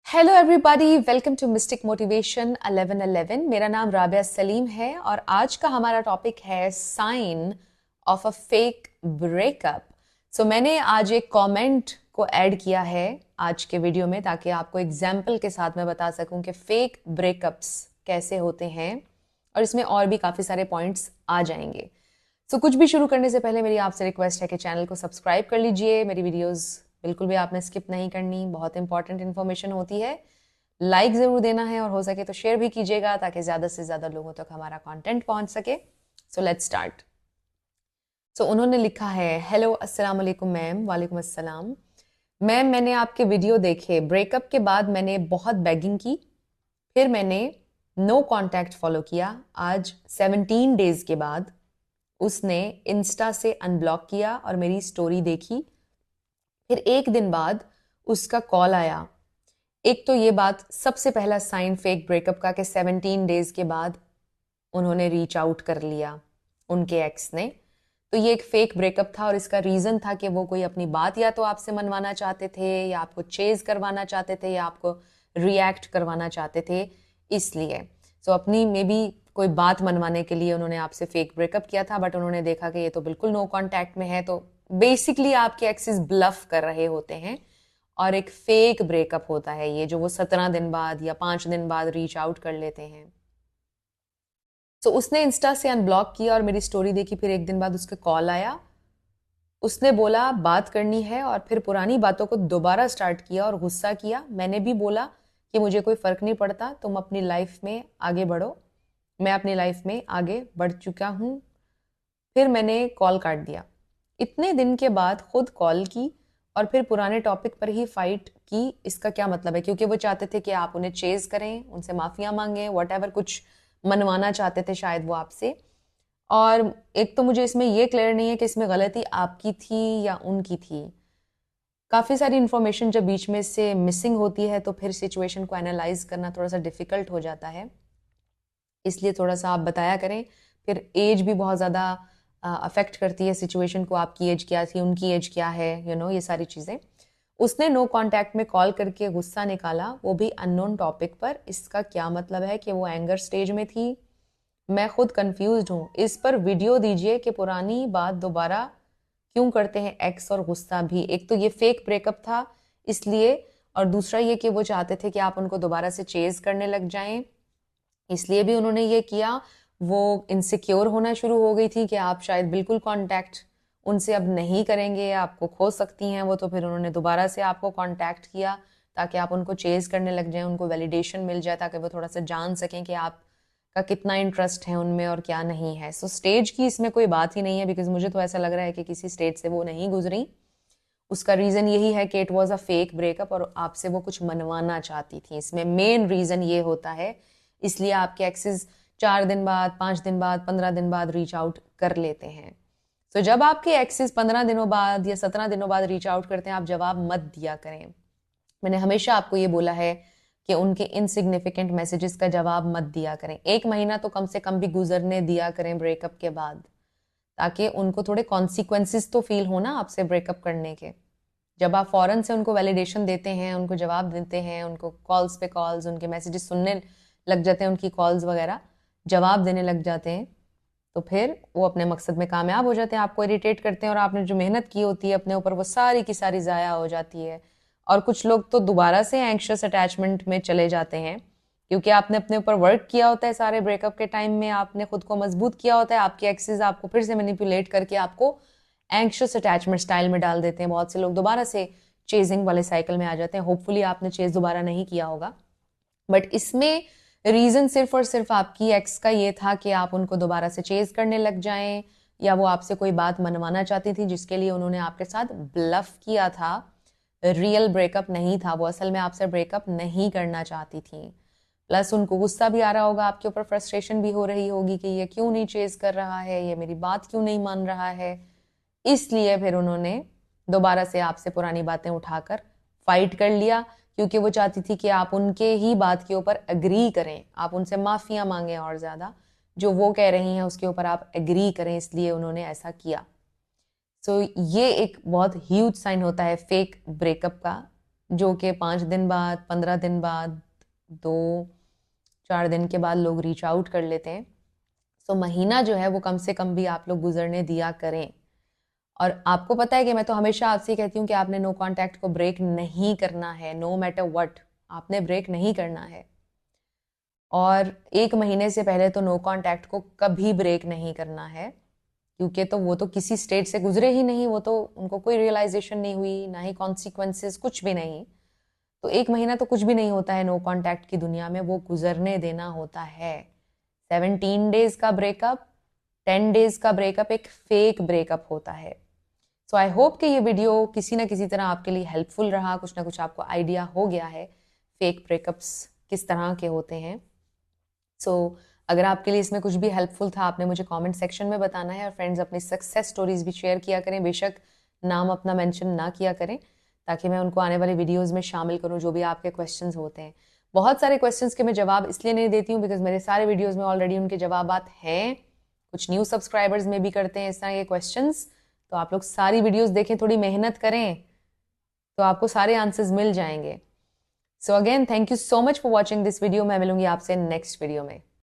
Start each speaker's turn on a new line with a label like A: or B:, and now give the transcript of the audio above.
A: Hello everybody, welcome to mystic motivation 1111। मेरा नाम राबिया सलीम है और आज का हमारा टॉपिक है sign of a fake breakup. So मैंने आज एक कमेंट को ऐड किया है आज के वीडियो में ताकि आपको एग्जाम्पल के साथ मैं बता सकूं कि फेक ब्रेकअप्स कैसे होते हैं और इसमें और भी काफ़ी सारे पॉइंट्स आ जाएंगे। कुछ भी शुरू करने से पहले मेरी आपसे रिक्वेस्ट है कि चैनल को सब्सक्राइब कर लीजिए। मेरी वीडियोस बिल्कुल भी आपने स्किप नहीं करनी, बहुत इंपॉर्टेंट इन्फॉर्मेशन होती है। लाइक ज़रूर देना है और हो सके तो शेयर भी कीजिएगा ताकि ज़्यादा से ज़्यादा लोगों तक हमारा कंटेंट पहुंच सके। So let's start. उन्होंने लिखा है, हेलो अस्सलाम वालेकुम मैम। वालेकुम अस्सलाम मैम, मैंने आपके वीडियो देखे। ब्रेकअप के बाद मैंने बहुत बेगिंग की, फिर मैंने नो कॉन्टैक्ट फॉलो किया। आज 17 डेज के बाद उसने इंस्टा से अनब्लॉक किया और मेरी स्टोरी देखी। फिर एक दिन बाद उसका कॉल आया। एक तो ये बात सबसे पहला साइन फेक ब्रेकअप का कि 17 डेज के बाद उन्होंने रीच आउट कर लिया उनके एक्स ने। तो ये एक फेक ब्रेकअप था और इसका रीजन था कि वो कोई अपनी बात या तो आपसे मनवाना चाहते थे या आपको चेज करवाना चाहते थे या आपको रिएक्ट करवाना चाहते थे, इसलिए अपनी मे बी कोई बात मनवाने के लिए उन्होंने आपसे फेक ब्रेकअप किया था। बट उन्होंने देखा कि ये तो बिल्कुल नो कांटेक्ट में है, तो बेसिकली आपके एक्सेस ब्लफ कर रहे होते हैं और एक फेक ब्रेकअप होता है ये, जो वो 17 दिन बाद या 5 दिन बाद रीच आउट कर लेते हैं। उसने इंस्टा से अनब्लॉक किया और मेरी स्टोरी देखी। फिर एक दिन बाद उसका कॉल आया। उसने बोला बात करनी है और फिर पुरानी बातों को दोबारा स्टार्ट किया और गुस्सा किया। मैंने भी बोला कि मुझे कोई फर्क नहीं पड़ता, तुम अपनी लाइफ में आगे बढ़ो। मैं अपनी लाइफ में आगे बढ़ चुका हूँ। फिर मैंने कॉल काट दिया। इतने दिन के बाद खुद कॉल की और फिर पुराने टॉपिक पर ही फाइट की। इसका क्या मतलब है? क्योंकि वो चाहते थे कि आप उन्हें चेज करें, उनसे माफिया मांगे, वट कुछ मनवाना चाहते थे शायद वो आपसे। और एक तो मुझे इसमें ये क्लियर नहीं है कि इसमें गलती आपकी थी या उनकी थी। काफ़ी सारी इन्फॉर्मेशन जब बीच में से मिसिंग होती है तो फिर सिचुएशन को एनालाइज करना थोड़ा सा डिफिकल्ट हो जाता है, इसलिए थोड़ा सा आप बताया करें। फिर एज भी बहुत ज़्यादा अफेक्ट करती है सिचुएशन को। आपकी एज क्या थी, उनकी एज क्या है, ये सारी चीज़ें। उसने नो कांटेक्ट में कॉल करके गुस्सा निकाला, वो भी अननोन टॉपिक पर। इसका क्या मतलब है कि वो एंगर स्टेज में थी? मैं खुद कंफ्यूज्ड हूँ। इस पर वीडियो दीजिए कि पुरानी बात दोबारा क्यों करते हैं एक्स, और गुस्सा भी। एक तो ये फेक ब्रेकअप था इसलिए, और दूसरा ये कि वो चाहते थे कि आप उनको दोबारा से चेज करने लग जाएं, इसलिए भी उन्होंने ये किया। वो इनसिक्योर होना शुरू हो गई थी कि आप शायद बिल्कुल कांटेक्ट उनसे अब नहीं करेंगे, आपको खो सकती हैं वो, तो फिर उन्होंने दोबारा से आपको कांटेक्ट किया ताकि आप उनको चेज करने लग जाएं, उनको वैलिडेशन मिल जाए, ताकि वो थोड़ा सा जान सकें कि आप का कितना इंटरेस्ट है उनमें और क्या नहीं है। स्टेज की इसमें कोई बात ही नहीं है, बिकॉज मुझे तो ऐसा लग रहा है कि किसी स्टेज से वो नहीं गुजरी। उसका रीजन यही है कि it was a fake breakup और आपसे वो कुछ मनवाना चाहती थी। इसमें मेन रीजन ये होता है, इसलिए आपके एक्सेस 4 दिन बाद, 5 दिन बाद, 15 दिन बाद रीच आउट कर लेते हैं। जब आपके एक्सेस 15 दिनों बाद या 17 दिनों बाद रीच आउट करते हैं, आप जवाब मत दिया करें। मैंने हमेशा आपको ये बोला है कि उनके इनसिग्निफिकेंट मैसेजेस का जवाब मत दिया करें। 1 महीना तो कम से कम भी गुजरने दिया करें ब्रेकअप के बाद, ताकि उनको थोड़े कॉन्सिक्वेंसेस तो फील हो ना आपसे ब्रेकअप करने के। जब आप फौरन से उनको वैलिडेशन देते हैं, उनको जवाब देते हैं, उनको कॉल्स पे कॉल्स, उनके मैसेजेस सुनने लग जाते हैं, उनकी कॉल्स वगैरह जवाब देने लग जाते हैं, तो फिर वो अपने मकसद में कामयाब हो जाते हैं, आपको इरिटेट करते हैं और आपने जो मेहनत की होती है अपने ऊपर वो सारी की सारी ज़ाया हो जाती है। और कुछ लोग तो दोबारा से एंग्शियस अटैचमेंट में चले जाते हैं, क्योंकि आपने अपने ऊपर वर्क किया होता है सारे ब्रेकअप के टाइम में, आपने खुद को मजबूत किया होता है। आपके एक्सेस आपको फिर से मैनिपुलेट करके आपको एंग्शियस अटैचमेंट स्टाइल में डाल देते हैं। बहुत से लोग दोबारा से चेजिंग वाले साइकिल में आ जाते हैं। होपफुली आपने चेज दोबारा नहीं किया होगा, बट इसमें रीजन सिर्फ और सिर्फ आपकी एक्स का ये था कि आप उनको दोबारा से चेज करने लग जाएं, या वो आपसे कोई बात मनवाना चाहती थी जिसके लिए उन्होंने आपके साथ ब्लफ किया था। रियल ब्रेकअप नहीं था वो, असल में आपसे ब्रेकअप नहीं करना चाहती थी। प्लस उनको गुस्सा भी आ रहा होगा आपके ऊपर, फ्रस्ट्रेशन भी हो रही होगी कि ये क्यों नहीं चेज कर रहा है, ये मेरी बात क्यों नहीं मान रहा है। इसलिए फिर उन्होंने दोबारा से आपसे पुरानी बातें उठाकर फाइट कर लिया, क्योंकि वो चाहती थी कि आप उनके ही बात के ऊपर एग्री करें, आप उनसे माफिया मांगे और ज्यादा जो वो कह रही हैं उसके ऊपर आप एग्री करें, इसलिए उन्होंने ऐसा किया। ये एक बहुत ह्यूज साइन होता है फेक ब्रेकअप का, जो कि 5 दिन बाद, 15 दिन बाद, 2-4 दिन के बाद लोग रीच आउट कर लेते हैं। सो महीना जो है वो कम से कम भी आप लोग गुजरने दिया करें। और आपको पता है कि मैं तो हमेशा आपसे कहती हूँ कि आपने नो कांटेक्ट को ब्रेक नहीं करना है, नो मैटर व्हाट, आपने ब्रेक नहीं करना है। और 1 महीने से पहले तो नो कांटेक्ट को कभी ब्रेक नहीं करना है, क्योंकि तो वो तो किसी स्टेज से गुजरे ही नहीं, वो तो उनको कोई रियलाइजेशन नहीं हुई, ना ही कॉन्सिक्वेंसेस, कुछ भी नहीं। तो 1 महीना तो कुछ भी नहीं होता है नो कांटेक्ट की दुनिया में, वो गुजरने देना होता है। 17 डेज का ब्रेकअप, 10 डेज का ब्रेकअप एक फेक ब्रेकअप होता है। सो आई होप कि ये वीडियो किसी ना किसी तरह आपके लिए हेल्पफुल रहा, कुछ ना कुछ आपको आइडिया हो गया है फेक ब्रेकअप्स किस तरह के होते हैं। अगर आपके लिए इसमें कुछ भी हेल्पफुल था, आपने मुझे कमेंट सेक्शन में बताना है। और फ्रेंड्स, अपनी सक्सेस स्टोरीज भी शेयर किया करें, बेशक नाम अपना मेंशन ना किया करें, ताकि मैं उनको आने वाली वीडियोस में शामिल करूं, जो भी आपके क्वेश्चंस होते हैं। बहुत सारे क्वेश्चंस के मैं जवाब इसलिए नहीं देती हूँ बिकॉज मेरे सारे वीडियोज में ऑलरेडी उनके जवाब हैं। कुछ न्यू सब्सक्राइबर्स में भी करते हैं इस तरह के क्वेश्चन, तो आप लोग सारी वीडियोज देखें, थोड़ी मेहनत करें, तो आपको सारे आंसर्स मिल जाएंगे। So again, thank you so much for watching this video. मैं मिलूंगी आपसे नेक्स्ट वीडियो में।